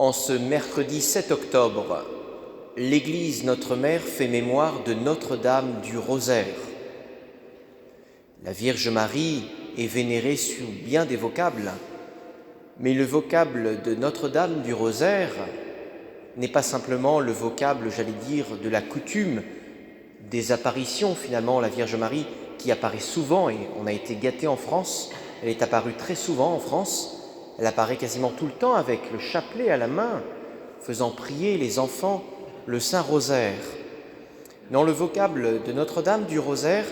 En ce mercredi 7 octobre, l'Église Notre Mère fait mémoire de Notre-Dame du Rosaire. La Vierge Marie est vénérée sous bien des vocables, mais le vocable de Notre-Dame du Rosaire n'est pas simplement le vocable, de la coutume, des apparitions finalement, la Vierge Marie qui apparaît souvent, et on a été gâtés en France, elle est apparue très souvent en France, elle apparaît quasiment tout le temps avec le chapelet à la main, faisant prier les enfants le Saint-Rosaire. Dans le vocable de Notre-Dame du Rosaire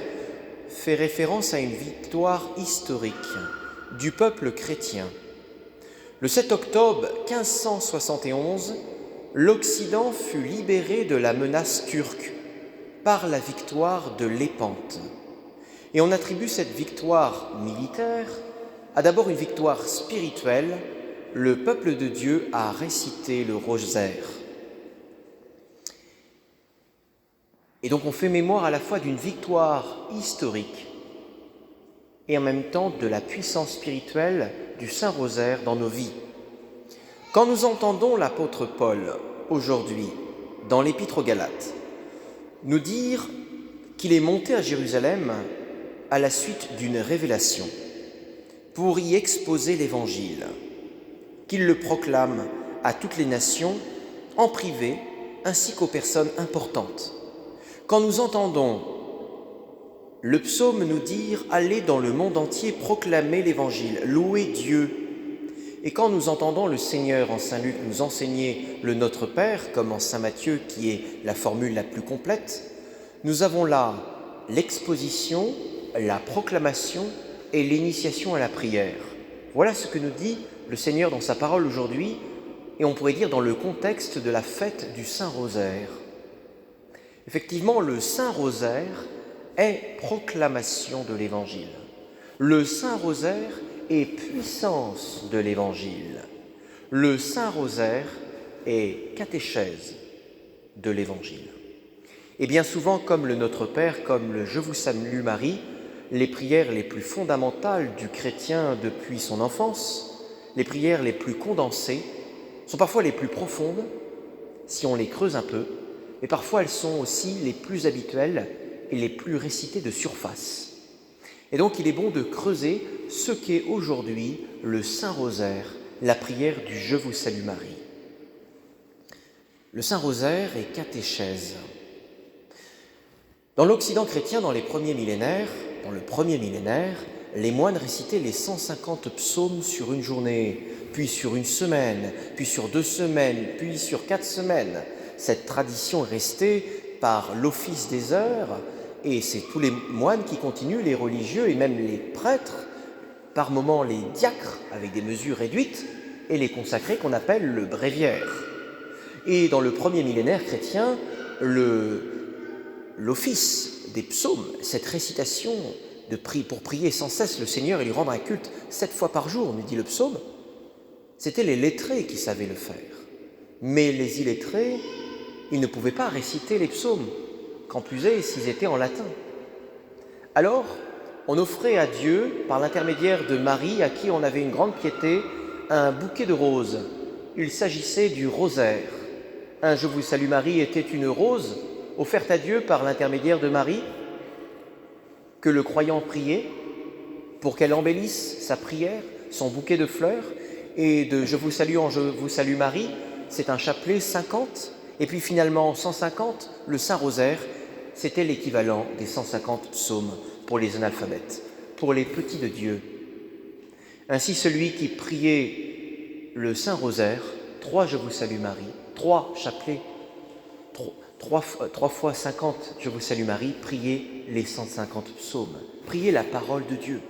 fait référence à une victoire historique du peuple chrétien. Le 7 octobre 1571, l'Occident fut libéré de la menace turque par la victoire de Lépante. Et on attribue cette victoire militaire à d'abord une victoire spirituelle. Le peuple de Dieu a récité le rosaire. Et donc on fait mémoire à la fois d'une victoire historique et en même temps de la puissance spirituelle du Saint-Rosaire dans nos vies. Quand nous entendons l'apôtre Paul aujourd'hui dans l'Épître aux Galates nous dire qu'il est monté à Jérusalem à la suite d'une révélation pour y exposer l'Évangile, qu'il le proclame à toutes les nations, en privé, ainsi qu'aux personnes importantes. Quand nous entendons le psaume nous dire « Allez dans le monde entier proclamer l'Évangile, louer Dieu », et quand nous entendons le Seigneur en Saint Luc nous enseigner le Notre Père, comme en Saint Matthieu qui est la formule la plus complète, nous avons là l'exposition, la proclamation et l'initiation à la prière. Voilà ce que nous dit le Seigneur dans sa parole aujourd'hui, et on pourrait dire dans le contexte de la fête du Saint-Rosaire. Effectivement, le Saint-Rosaire est proclamation de l'Évangile. Le Saint-Rosaire est puissance de l'Évangile. Le Saint-Rosaire est catéchèse de l'Évangile. Et bien souvent, comme le Notre Père, comme le Je vous salue Marie, les prières les plus fondamentales du chrétien depuis son enfance, les prières les plus condensées, sont parfois les plus profondes, si on les creuse un peu, mais parfois elles sont aussi les plus habituelles et les plus récitées de surface. Et donc il est bon de creuser ce qu'est aujourd'hui le Saint-Rosaire, la prière du Je vous salue Marie. Le Saint-Rosaire est catéchèse. Dans l'Occident chrétien, dans le premier millénaire, les moines récitaient les 150 psaumes sur une journée, puis sur une semaine, puis sur 2 semaines, puis sur 4 semaines. Cette tradition est restée par l'office des heures, et c'est tous les moines qui continuent, les religieux et même les prêtres, par moments les diacres avec des mesures réduites, et les consacrés qu'on appelle le bréviaire. Et dans le premier millénaire chrétien, l'office des psaumes, cette récitation pour prier sans cesse le Seigneur et lui rendre un culte 7 fois par jour, nous dit le psaume, c'était les lettrés qui savaient le faire. Mais les illettrés, ils ne pouvaient pas réciter les psaumes, qu'en plus est s'ils étaient en latin. Alors, on offrait à Dieu, par l'intermédiaire de Marie, à qui on avait une grande piété, un bouquet de roses. Il s'agissait du rosaire. Un Je vous salue Marie était une rose offerte à Dieu par l'intermédiaire de Marie, que le croyant priait pour qu'elle embellisse sa prière, son bouquet de fleurs, et de Je vous salue en Je vous salue Marie, c'est un chapelet 50, et puis finalement 150, le Saint-Rosaire, c'était l'équivalent des 150 psaumes pour les analphabètes, pour les petits de Dieu. Ainsi celui qui priait le Saint-Rosaire, 3 Je vous salue Marie, 3 chapelets, 3 fois 50 Je vous salue Marie, priez les 150 psaumes, priez la parole de Dieu.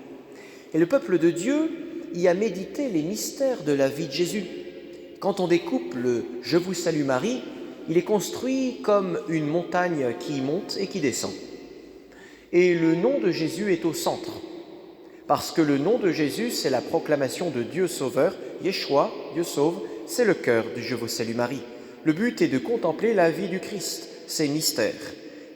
Et le peuple de Dieu y a médité les mystères de la vie de Jésus. Quand on découpe le Je vous salue Marie, il est construit comme une montagne qui monte et qui descend. Et le nom de Jésus est au centre, parce que le nom de Jésus, c'est la proclamation de Dieu Sauveur, Yeshua, Dieu sauve, c'est le cœur du Je vous salue Marie. Le but est de contempler la vie du Christ, ses mystères.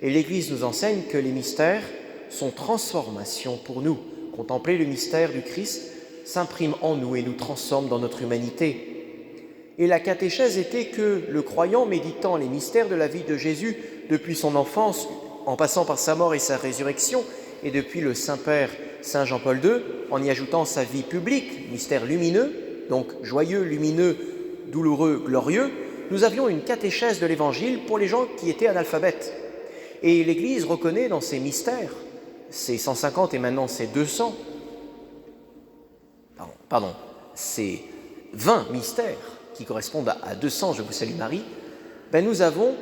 Et l'Église nous enseigne que les mystères sont transformation pour nous. Contempler le mystère du Christ s'imprime en nous et nous transforme dans notre humanité. Et la catéchèse était que le croyant, méditant les mystères de la vie de Jésus depuis son enfance, en passant par sa mort et sa résurrection, et depuis le Saint-Père Saint Jean-Paul II, en y ajoutant sa vie publique, mystère lumineux, donc joyeux, lumineux, douloureux, glorieux, nous avions une catéchèse de l'Évangile pour les gens qui étaient analphabètes. Et l'Église reconnaît dans ces mystères, ces 150 et maintenant ces 200, ces 20 mystères qui correspondent à 200, je vous salue Marie, nous avons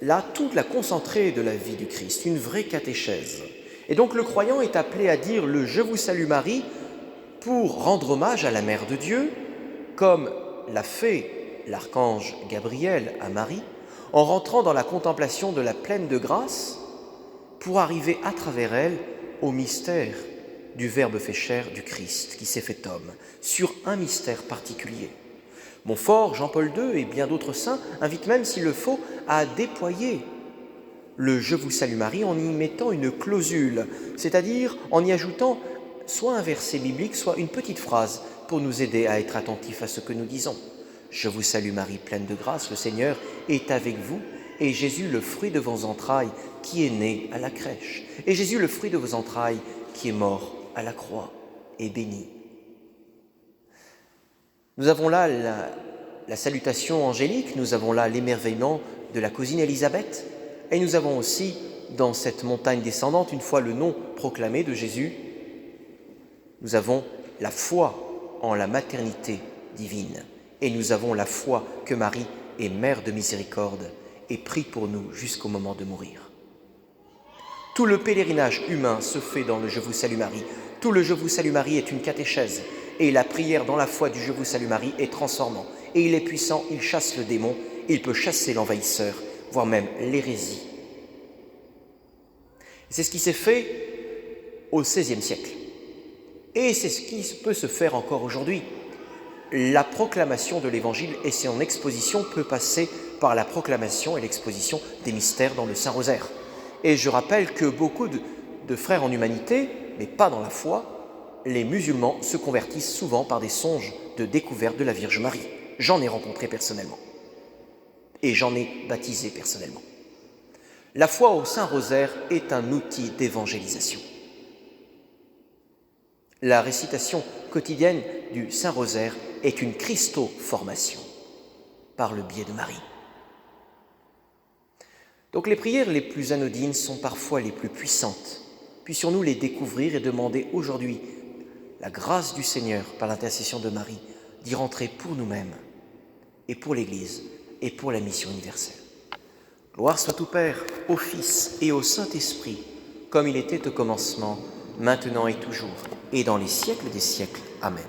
là toute la concentrée de la vie du Christ, une vraie catéchèse. Et donc le croyant est appelé à dire le « Je vous salue Marie » pour rendre hommage à la Mère de Dieu, comme l'a fait l'archange Gabriel à Marie, en rentrant dans la contemplation de la pleine de grâce, pour arriver à travers elle au mystère du Verbe fait chair du Christ qui s'est fait homme, sur un mystère particulier. Montfort, Jean-Paul II et bien d'autres saints invitent même, s'il le faut, à déployer le « Je vous salue Marie » en y mettant une clausule, c'est-à-dire en y ajoutant soit un verset biblique, soit une petite phrase pour nous aider à être attentifs à ce que nous disons. « Je vous salue Marie, pleine de grâce, le Seigneur est avec vous, et Jésus, le fruit de vos entrailles, qui est né à la crèche, et Jésus, le fruit de vos entrailles, qui est mort à la croix, est béni. » Nous avons là la salutation angélique, nous avons là l'émerveillement de la cousine Élisabeth, et nous avons aussi, dans cette montagne descendante, une fois le nom proclamé de Jésus, nous avons la foi en la maternité divine, et nous avons la foi que Marie est mère de miséricorde et prie pour nous jusqu'au moment de mourir. Tout le pèlerinage humain se fait dans le « Je vous salue Marie ». Tout le « Je vous salue Marie » est une catéchèse, et la prière dans la foi du « Je vous salue Marie » est transformant. Et il est puissant, il chasse le démon, il peut chasser l'envahisseur, voire même l'hérésie. C'est ce qui s'est fait au XVIe siècle. Et c'est ce qui peut se faire encore aujourd'hui. La proclamation de l'Évangile et son exposition peut passer par la proclamation et l'exposition des mystères dans le Saint-Rosaire. Et je rappelle que beaucoup de frères en humanité, mais pas dans la foi, les musulmans se convertissent souvent par des songes de découverte de la Vierge Marie. J'en ai rencontré personnellement. Et j'en ai baptisé personnellement. La foi au Saint-Rosaire est un outil d'évangélisation. La récitation quotidienne du Saint-Rosaire est une Christo-formation par le biais de Marie. Donc les prières les plus anodines sont parfois les plus puissantes. Puissions-nous les découvrir et demander aujourd'hui la grâce du Seigneur par l'intercession de Marie d'y rentrer pour nous-mêmes et pour l'Église et pour la mission universelle. Gloire soit au Père, au Fils et au Saint-Esprit, comme il était au commencement, maintenant et toujours, et dans les siècles des siècles. Amen.